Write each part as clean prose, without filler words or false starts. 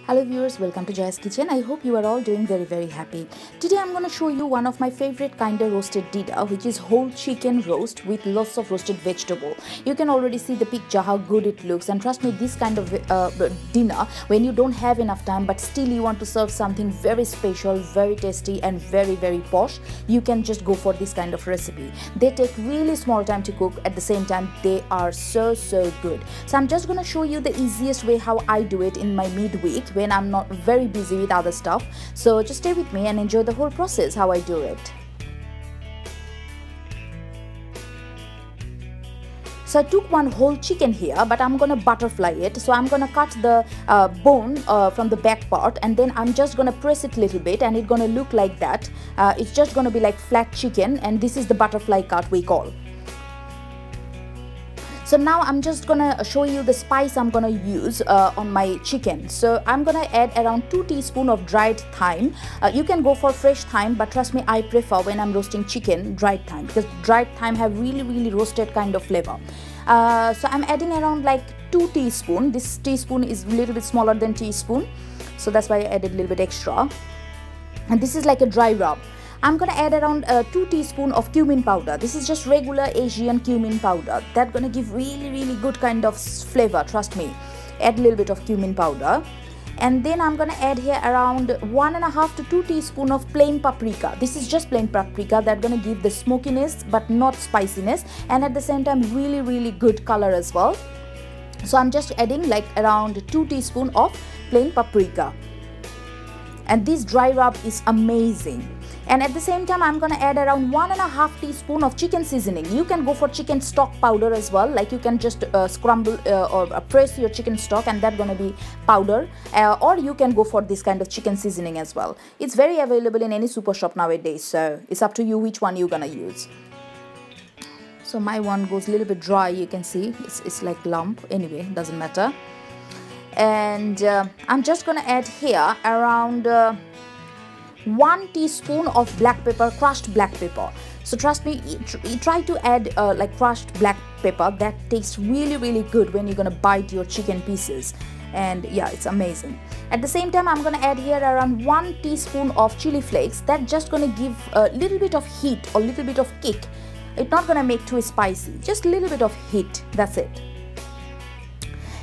Hello viewers, welcome to Joy's Kitchen. I hope you are all doing very happy. Today I'm going to show you one of my favorite kind of roasted dinner, which is whole chicken roast with lots of roasted vegetable. You can already see the picture how good it looks, and trust me, this kind of dinner when you don't have enough time but still you want to serve something very special, very tasty and very posh, you can just go for this kind of recipe. They take really small time to cook, at the same time they are so good. So I'm just going to show you the easiest way how I do it in my midweek when I'm not very busy with other stuff. So just stay with me and enjoy the whole process how I do it. So I took one whole chicken here, but I'm gonna butterfly it. So I'm gonna cut the bone from the back part, and then I'm just gonna press it a little bit, and it's gonna look like that. It's just gonna be like flat chicken, and this is the butterfly cut we call. So now I'm just gonna show you the spice I'm gonna use on my chicken. So I'm gonna add around 2 teaspoons of dried thyme. You can go for fresh thyme, but trust me, I prefer when I'm roasting chicken dried thyme, because dried thyme have really roasted kind of flavor. So I'm adding around like 2 teaspoons. This teaspoon is a little bit smaller than teaspoon, so that's why I added a little bit extra. And this is like a dry rub. I'm gonna add around 2 teaspoons of cumin powder. This is just regular Asian cumin powder. That's gonna give really good kind of flavor, trust me. Add a little bit of cumin powder. And then I'm gonna add here around 1.5 to 2 teaspoons of plain paprika. This is just plain paprika. That's gonna give the smokiness but not spiciness, and at the same time really good color as well. So I'm just adding like around 2 teaspoons of plain paprika. And this dry rub is amazing. And at the same time I'm gonna add around 1.5 teaspoons of chicken seasoning. You can go for chicken stock powder as well, like you can just scramble or press your chicken stock and that's gonna be powder, or you can go for this kind of chicken seasoning as well. It's very available in any super shop nowadays, so it's up to you which one you're gonna use. So my one goes a little bit dry, you can see it's like lump. Anyway, doesn't matter. And I'm just gonna add here around 1 teaspoon of black pepper, crushed black pepper. So trust me, try to add like crushed black pepper. That tastes really good when you're gonna bite your chicken pieces, and yeah, it's amazing. At the same time I'm gonna add here around 1 teaspoon of chili flakes. That's just gonna give a little bit of heat or little bit of kick. It's not gonna make too spicy, just a little bit of heat, that's it.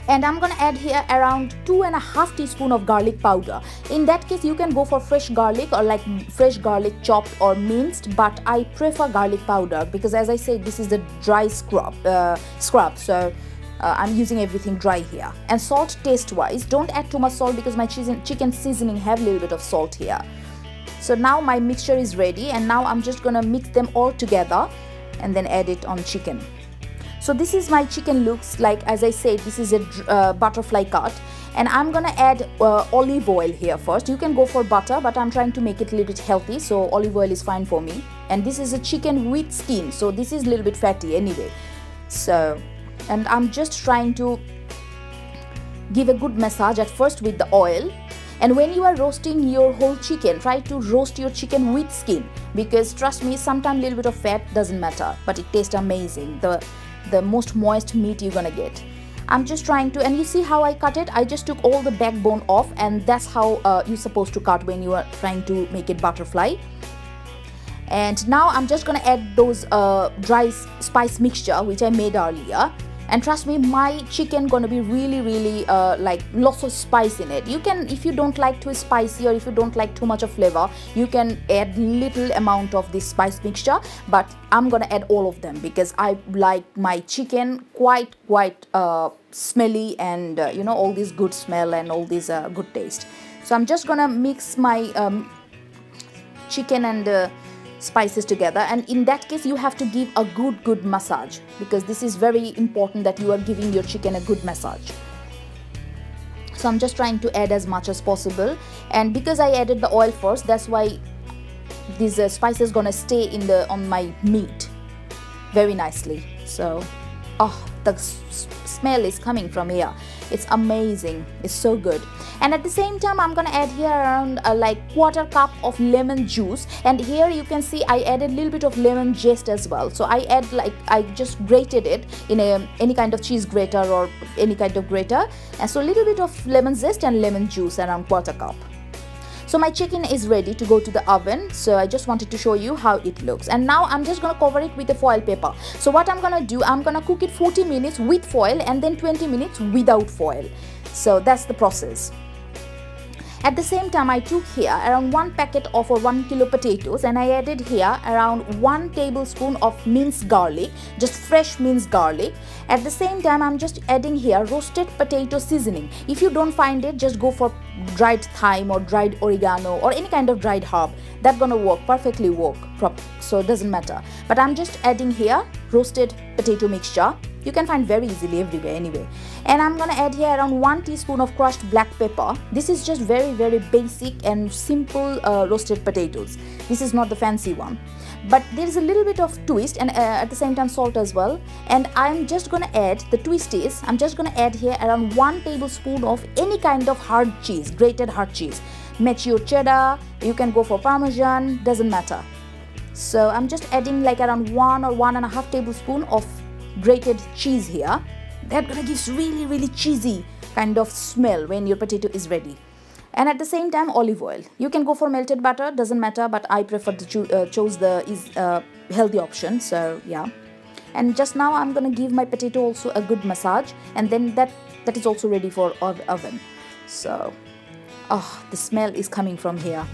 And I'm gonna add here around 2.5 teaspoons of garlic powder. In that case you can go for fresh garlic or like fresh garlic chopped or minced, but I prefer garlic powder because, as I said, this is the dry scrub, so I'm using everything dry here. And salt taste wise, don't add too much salt because my chicken seasoning have a little bit of salt here. So now my mixture is ready, and now I'm just gonna mix them all together and then add it on chicken. So this is my chicken looks like. As I said, this is a butterfly cut, and I'm gonna add olive oil here first. You can go for butter, but I'm trying to make it a little bit healthy, so olive oil is fine for me. And this is a chicken with skin, so this is a little bit fatty anyway. So, and I'm just trying to give a good massage at first with the oil. And when you are roasting your whole chicken, try to roast your chicken with skin, because trust me, sometimes a little bit of fat doesn't matter, but it tastes amazing. The most moist meat you're gonna get. I'm just trying to, and you see how I cut it? I just took all the backbone off, and that's how you're supposed to cut when you are trying to make it butterfly. And now I'm just gonna add those dry spice mixture which I made earlier. And trust me, my chicken gonna be really like lots of spice in it. You can, if you don't like too spicy or if you don't like too much of flavor, you can add little amount of this spice mixture, but I'm gonna add all of them because I like my chicken quite smelly, and you know, all this good smell and all this good taste. So I'm just gonna mix my chicken and spices together, and in that case you have to give a good massage, because this is very important that you are giving your chicken a good massage. So I'm just trying to add as much as possible, and because I added the oil first, that's why these spices gonna stay in on my meat very nicely. So the smell is coming from here. It's amazing. It's so good. And at the same time, I'm gonna add here around like quarter cup of lemon juice. And here you can see I added a little bit of lemon zest as well. So I just grated it in any kind of cheese grater or any kind of grater. And so a little bit of lemon zest and lemon juice, around quarter cup. So my chicken is ready to go to the oven. So I just wanted to show you how it looks. And now I'm just gonna cover it with a foil paper. So what I'm gonna do, I'm gonna cook it 40 minutes with foil and then 20 minutes without foil. So that's the process. At the same time, I took here around 1 packet of 1 kilo potatoes, and I added here around 1 tablespoon of minced garlic, just fresh minced garlic. At the same time, I'm just adding here roasted potato seasoning. If you don't find it, just go for dried thyme or dried oregano or any kind of dried herb. That's gonna work, perfectly work, so it doesn't matter. But I'm just adding here roasted potato mixture. You can find very easily everywhere anyway. And I'm gonna add here around 1 teaspoon of crushed black pepper. This is just very basic and simple roasted potatoes. This is not the fancy one. But there is a little bit of twist, and at the same time salt as well. And I'm just gonna add, the twist is, I'm just gonna add here around 1 tablespoon of any kind of hard cheese, grated hard cheese. Mature cheddar, you can go for Parmesan, doesn't matter. So I'm just adding like around 1 or 1.5 tablespoon of grated cheese here. That gonna gives really cheesy kind of smell when your potato is ready. And at the same time, olive oil. You can go for melted butter, doesn't matter, but I prefer to choose the healthy option. So yeah. And just now I'm gonna give my potato also a good massage, and then that is also ready for oven. So the smell is coming from here.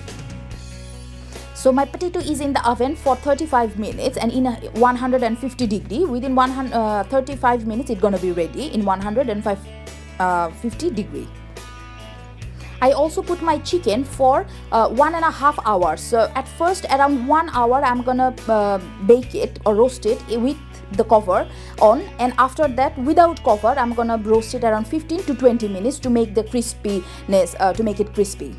So my potato is in the oven for 35 minutes and in 150 degree. Within 35 minutes it's gonna be ready in 150 degree. I also put my chicken for 1.5 hours. So at first around 1 hour I'm gonna bake it or roast it with the cover on, and after that without cover I'm gonna roast it around 15 to 20 minutes to make the crispiness, to make it crispy.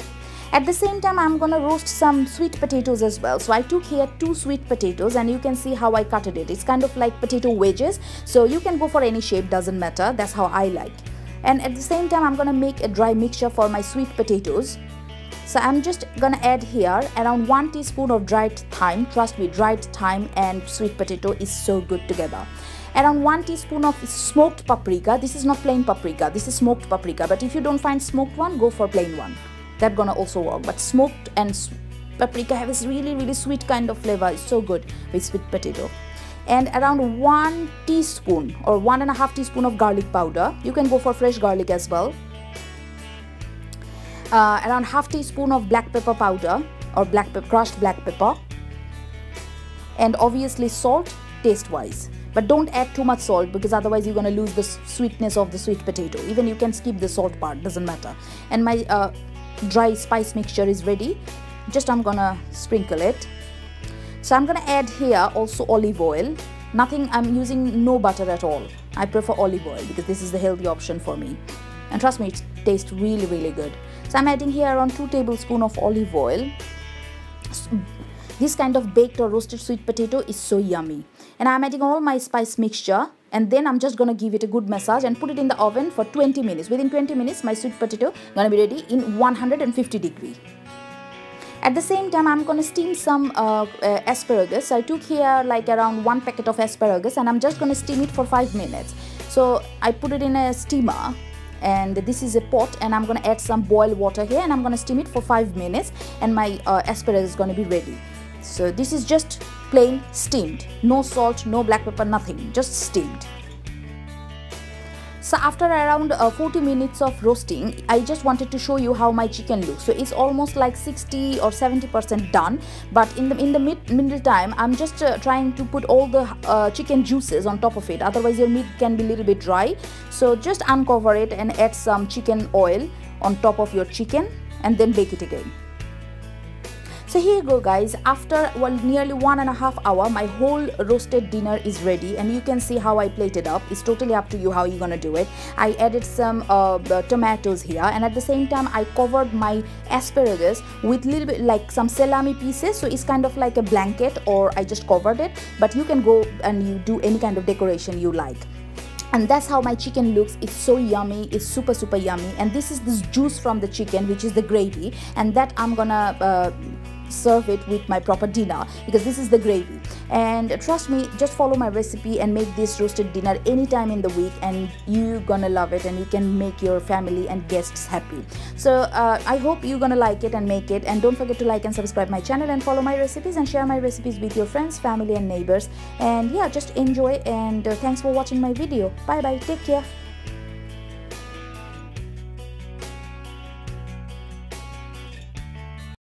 At the same time, I'm gonna roast some sweet potatoes as well. So I took here 2 sweet potatoes, and you can see how I cut it. It's kind of like potato wedges. So you can go for any shape, doesn't matter. That's how I like. And at the same time, I'm gonna make a dry mixture for my sweet potatoes. So I'm just gonna add here around 1 teaspoon of dried thyme. Trust me, dried thyme and sweet potato is so good together. Around 1 teaspoon of smoked paprika. This is not plain paprika, this is smoked paprika. But if you don't find smoked one, go for plain one. That's gonna also work. But smoked and paprika have this really sweet kind of flavor. It's so good with sweet potato. And around 1 teaspoon or 1.5 teaspoon of garlic powder. You can go for fresh garlic as well. Around half teaspoon of black pepper powder or crushed black pepper. And obviously salt taste wise. But don't add too much salt, because otherwise you're gonna lose the sweetness of the sweet potato. Even you can skip the salt part, doesn't matter. And my dry spice mixture is ready. Just I'm gonna sprinkle it. So I'm gonna add here also olive oil. Nothing, I'm using no butter at all. I prefer olive oil because this is the healthy option for me. And trust me, it tastes really good. So I'm adding here around 2 tablespoons of olive oil. This kind of baked or roasted sweet potato is so yummy. And I'm adding all my spice mixture, and then I'm just gonna give it a good massage and put it in the oven for 20 minutes. Within 20 minutes, my sweet potato gonna be ready in 150 degree. At the same time, I'm gonna steam some asparagus. I took here like around 1 packet of asparagus, and I'm just gonna steam it for 5 minutes. So I put it in a steamer, and this is a pot, and I'm gonna add some boiled water here, and I'm gonna steam it for 5 minutes, and my asparagus is gonna be ready. So this is just plain steamed, no salt, no black pepper, nothing, just steamed. So after around 40 minutes of roasting, I just wanted to show you how my chicken looks. So it's almost like 60 or 70% done, but in the middle time, I'm just trying to put all the chicken juices on top of it. Otherwise your meat can be a little bit dry. So just uncover it and add some chicken oil on top of your chicken, and then bake it again. So here you go guys, after nearly 1.5 hours, my whole roasted dinner is ready, and you can see how I plated up. It's totally up to you how you're gonna do it. I added some tomatoes here, and at the same time I covered my asparagus with little bit like some salami pieces, so it's kind of like a blanket, or I just covered it, but you can go and you do any kind of decoration you like. and that's how my chicken looks. It's so yummy, it's super yummy. And this is this juice from the chicken, which is the gravy, and that I'm gonna serve it with my proper dinner, because this is the gravy. And trust me, just follow my recipe and make this roasted dinner anytime in the week, and you're gonna love it, and you can make your family and guests happy. So I hope you're gonna like it and make it. And don't forget to like and subscribe my channel, and follow my recipes, and share my recipes with your friends, family and neighbors. And yeah, just enjoy, and thanks for watching my video. Bye bye, take care.